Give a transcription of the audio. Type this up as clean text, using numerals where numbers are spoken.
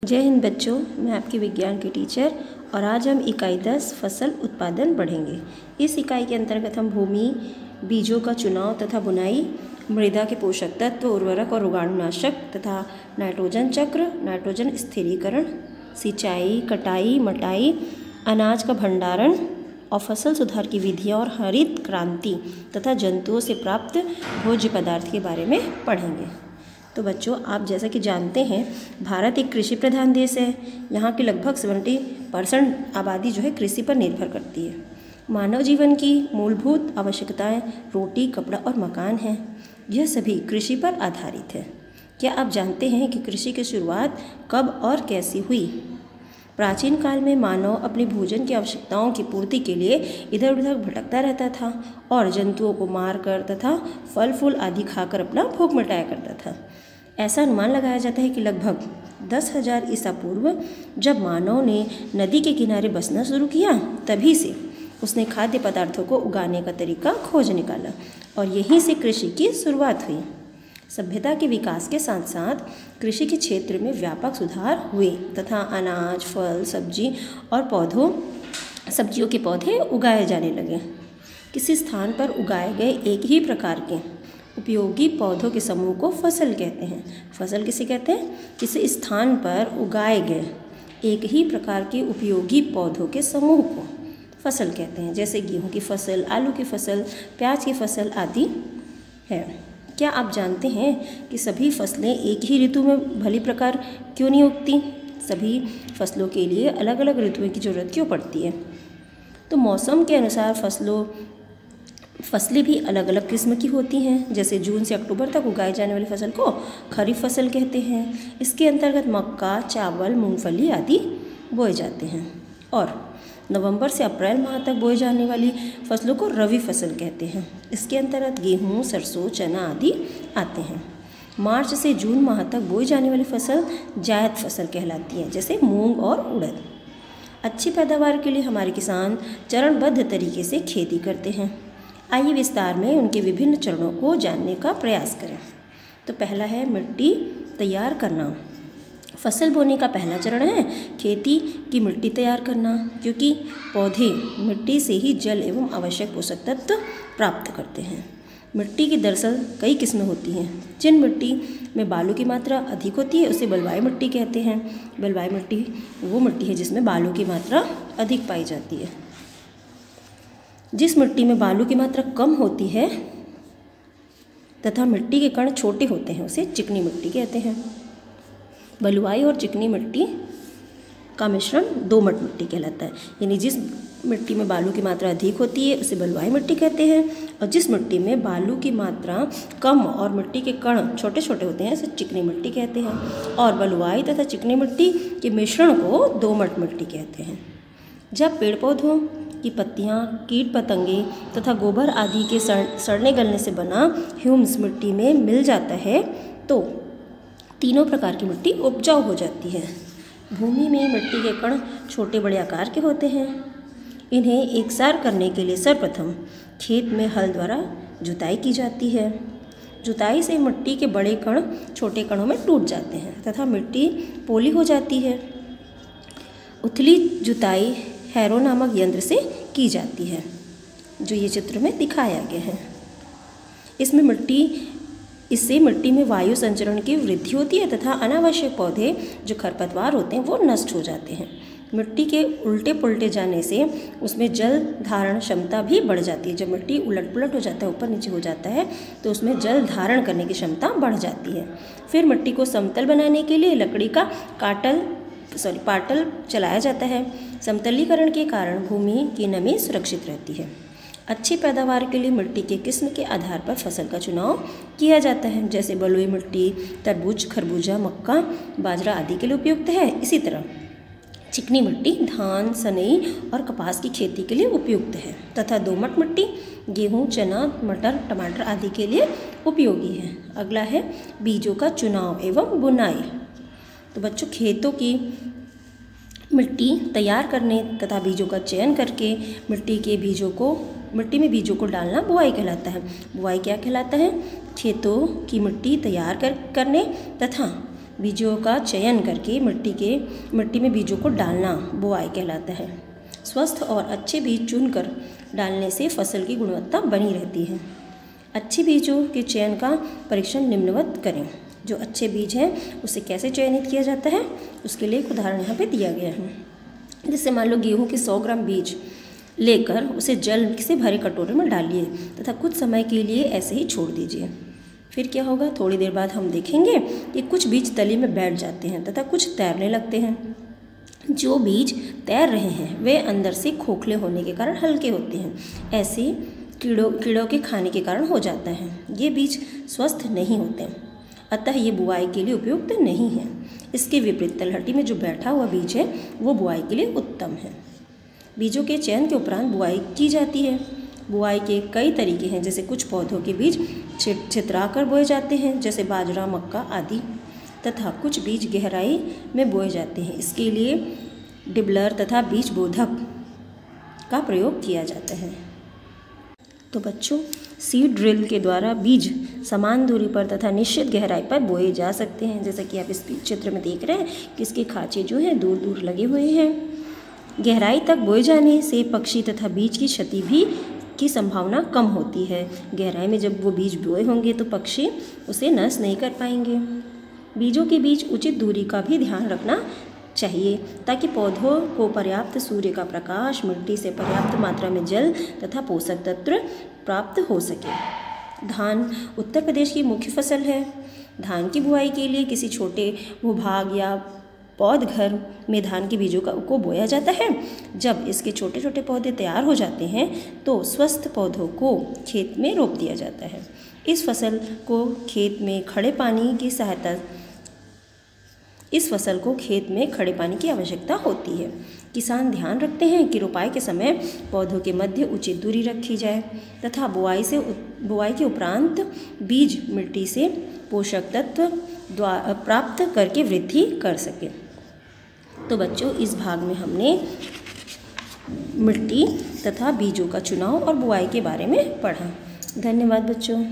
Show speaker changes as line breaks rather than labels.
जय हिंद बच्चों, मैं आपकी विज्ञान की टीचर और आज हम इकाई 10 फसल उत्पादन बढ़ेंगे। इस इकाई के अंतर्गत हम भूमि, बीजों का चुनाव तथा बुनाई, मृदा के पोषक तत्व, उर्वरक और रोगाणुनाशक तथा नाइट्रोजन चक्र, नाइट्रोजन स्थिरीकरण, सिंचाई, कटाई, मटाई, अनाज का भंडारण और फसल सुधार की विधियाँ और हरित क्रांति तथा जंतुओं से प्राप्त भोज्य पदार्थ के बारे में पढ़ेंगे। तो बच्चों, आप जैसा कि जानते हैं, भारत एक कृषि प्रधान देश है। यहाँ की लगभग 70% आबादी जो है कृषि पर निर्भर करती है। मानव जीवन की मूलभूत आवश्यकताएं रोटी, कपड़ा और मकान हैं। यह सभी कृषि पर आधारित है। क्या आप जानते हैं कि कृषि की शुरुआत कब और कैसी हुई? प्राचीन काल में मानव अपनी भोजन की आवश्यकताओं की पूर्ति के लिए इधर उधर भटकता रहता था और जंतुओं को मारकर तथा फल फूल आदि खाकर अपना भूख मिटाया करता था। ऐसा अनुमान लगाया जाता है कि लगभग 10,000 ईसा पूर्व जब मानव ने नदी के किनारे बसना शुरू किया, तभी से उसने खाद्य पदार्थों को उगाने का तरीका खोज निकाला और यहीं से कृषि की शुरुआत हुई। सभ्यता के विकास के साथ साथ कृषि के क्षेत्र में व्यापक सुधार हुए तथा अनाज, फल, सब्जियों के पौधे उगाए जाने लगे। किसी स्थान पर उगाए गए एक ही प्रकार के उपयोगी पौधों के समूह को फसल कहते हैं। फसल किसे कहते हैं? किसी स्थान पर उगाए गए एक ही प्रकार के उपयोगी पौधों के समूह को फसल कहते हैं, जैसे गेहूं की फसल, आलू की फसल, प्याज की फसल आदि है। क्या आप जानते हैं कि सभी फसलें एक ही ऋतु में भली प्रकार क्यों नहीं उगती? सभी फसलों के लिए अलग अलग ऋतुओं की जरूरत क्यों पड़ती है? तो मौसम के अनुसार फसलें भी अलग अलग किस्म की होती हैं। जैसे जून से अक्टूबर तक उगाई जाने वाली फसल को खरीफ फसल कहते हैं। इसके अंतर्गत मक्का, चावल, मूंगफली आदि बोए जाते हैं। और नवंबर से अप्रैल माह तक बोई जाने वाली फसलों को रबी फसल कहते हैं। इसके अंतर्गत गेहूँ, सरसों, चना आदि आते हैं। मार्च से जून माह तक बोई जाने वाली फसल जायद फसल कहलाती है, जैसे मूंग और उड़द। अच्छी पैदावार के लिए हमारे किसान चरणबद्ध तरीके से खेती करते हैं। आइए विस्तार में उनके विभिन्न चरणों को जानने का प्रयास करें। तो पहला है मिट्टी तैयार करना। फसल बोने का पहला चरण है खेती की मिट्टी तैयार करना, क्योंकि पौधे मिट्टी से ही जल एवं आवश्यक पोषक तत्व प्राप्त करते हैं। मिट्टी की दरअसल कई किस्में होती हैं। जिन मिट्टी में बालू की मात्रा अधिक होती है उसे बलुआई मिट्टी कहते हैं। बलुआई मिट्टी वो मिट्टी है जिसमें बालू की मात्रा अधिक पाई जाती है। जिस मिट्टी में बालू की मात्रा कम होती है तथा मिट्टी के कण छोटे होते हैं उसे चिकनी मिट्टी कहते हैं। बलुआई और चिकनी मिट्टी का मिश्रण दोमट मिट्टी कहलाता है। यानी जिस मिट्टी में बालू की मात्रा अधिक होती है उसे बलुआई मिट्टी कहते हैं, और जिस मिट्टी में बालू की मात्रा कम और मिट्टी के कण छोटे छोटे होते हैं उसे चिकनी मिट्टी कहते हैं। और बलुआई तथा चिकनी मिट्टी के मिश्रण को दोमट मिट्टी कहते हैं। जब पेड़ पौधों की पत्तियां, कीट पतंगे तथा गोबर आदि के सड़ने गलने से बना ह्यूमस मिट्टी में मिल जाता है तो तीनों प्रकार की मिट्टी उपजाऊ हो जाती है। भूमि में मिट्टी के कण छोटे बड़े आकार के होते हैं। इन्हें एकसार करने के लिए सर्वप्रथम खेत में हल द्वारा जुताई की जाती है। जुताई से मिट्टी के बड़े कण छोटे कणों में टूट जाते हैं तथा मिट्टी पोली हो जाती है। उथली जुताई हैरो नामक यंत्र से की जाती है, जो ये चित्र में दिखाया गया है। इससे मिट्टी में वायु संचरण की वृद्धि होती है तथा अनावश्यक पौधे जो खरपतवार होते हैं वो नष्ट हो जाते हैं। मिट्टी के उल्टे पुल्टे जाने से उसमें जल धारण क्षमता भी बढ़ जाती है। जब मिट्टी उलट पुलट हो जाता है, ऊपर नीचे हो जाता है, तो उसमें जल धारण करने की क्षमता बढ़ जाती है। फिर मिट्टी को समतल बनाने के लिए लकड़ी का पाटल चलाया जाता है। समतलीकरण के कारण भूमि की नमी सुरक्षित रहती है। अच्छी पैदावार के लिए मिट्टी के किस्म के आधार पर फसल का चुनाव किया जाता है। जैसे बलुई मिट्टी तरबूज, खरबूजा, मक्का, बाजरा आदि के लिए उपयुक्त है। इसी तरह चिकनी मिट्टी धान, सनई और कपास की खेती के लिए उपयुक्त है तथा दोमट मिट्टी गेहूँ, चना, मटर, टमाटर आदि के लिए उपयोगी है। अगला है बीजों का चुनाव एवं बुनाई। तो बच्चों, खेतों की मिट्टी तैयार करने तथा बीजों का चयन करके मिट्टी में बीजों को डालना बुआई कहलाता है। बुआई क्या कहलाता है? खेतों की मिट्टी तैयार करने तथा बीजों का चयन करके मिट्टी में बीजों को डालना बुआई कहलाता है। स्वस्थ और अच्छे बीज चुनकर डालने से फसल की गुणवत्ता बनी रहती है। अच्छे बीजों के चयन का परीक्षण निम्नवत करें। जो अच्छे बीज हैं उसे कैसे चयनित किया जाता है, उसके लिए एक उदाहरण यहाँ पे दिया गया है। जैसे मान लो गेहूँ के 100 ग्राम बीज लेकर उसे जल से भरे कटोरे में डालिए तथा कुछ समय के लिए ऐसे ही छोड़ दीजिए। फिर क्या होगा, थोड़ी देर बाद हम देखेंगे कि कुछ बीज तली में बैठ जाते हैं तथा कुछ तैरने लगते हैं। जो बीज तैर रहे हैं वे अंदर से खोखले होने के कारण हल्के होते हैं। ऐसे कीड़ों के खाने के कारण हो जाता है। ये बीज स्वस्थ नहीं होते, अतः ये बुआई के लिए उपयुक्त नहीं है। इसके विपरीत तलहटी में जो बैठा हुआ बीज है वो बुआई के लिए उत्तम है। बीजों के चयन के उपरांत बुआई की जाती है। बुआई के कई तरीके हैं, जैसे कुछ पौधों के बीज छितराकर बोए जाते हैं, जैसे बाजरा, मक्का आदि, तथा कुछ बीज गहराई में बोए जाते हैं। इसके लिए डिबलर तथा बीज बोधक का प्रयोग किया जाता है। तो बच्चों, सीड ड्रिल के द्वारा बीज समान दूरी पर तथा निश्चित गहराई पर बोए जा सकते हैं। जैसा कि आप इस चित्र में देख रहे हैं कि इसके खांचे जो हैं दूर दूर लगे हुए हैं। गहराई तक बोए जाने से पक्षी तथा बीज की क्षति भी की संभावना कम होती है। गहराई में जब वो बीज बोए होंगे तो पक्षी उसे नष्ट नहीं कर पाएंगे। बीजों के बीच उचित दूरी का भी ध्यान रखना चाहिए ताकि पौधों को पर्याप्त सूर्य का प्रकाश, मिट्टी से पर्याप्त मात्रा में जल तथा पोषक तत्व प्राप्त हो सके। धान उत्तर प्रदेश की मुख्य फसल है। धान की बुआई के लिए किसी छोटे भूभाग या पौध घर में धान के बीजों को बोया जाता है। जब इसके छोटे छोटे पौधे तैयार हो जाते हैं तो स्वस्थ पौधों को खेत में रोप दिया जाता है। इस फसल को खेत में खड़े पानी की आवश्यकता होती है। किसान ध्यान रखते हैं कि रोपाई के समय पौधों के मध्य उचित दूरी रखी जाए तथा बुआई के उपरांत बीज मिट्टी से पोषक तत्व प्राप्त करके वृद्धि कर सके। तो बच्चों, इस भाग में हमने मिट्टी तथा बीजों का चुनाव और बुआई के बारे में पढ़ा। धन्यवाद बच्चों।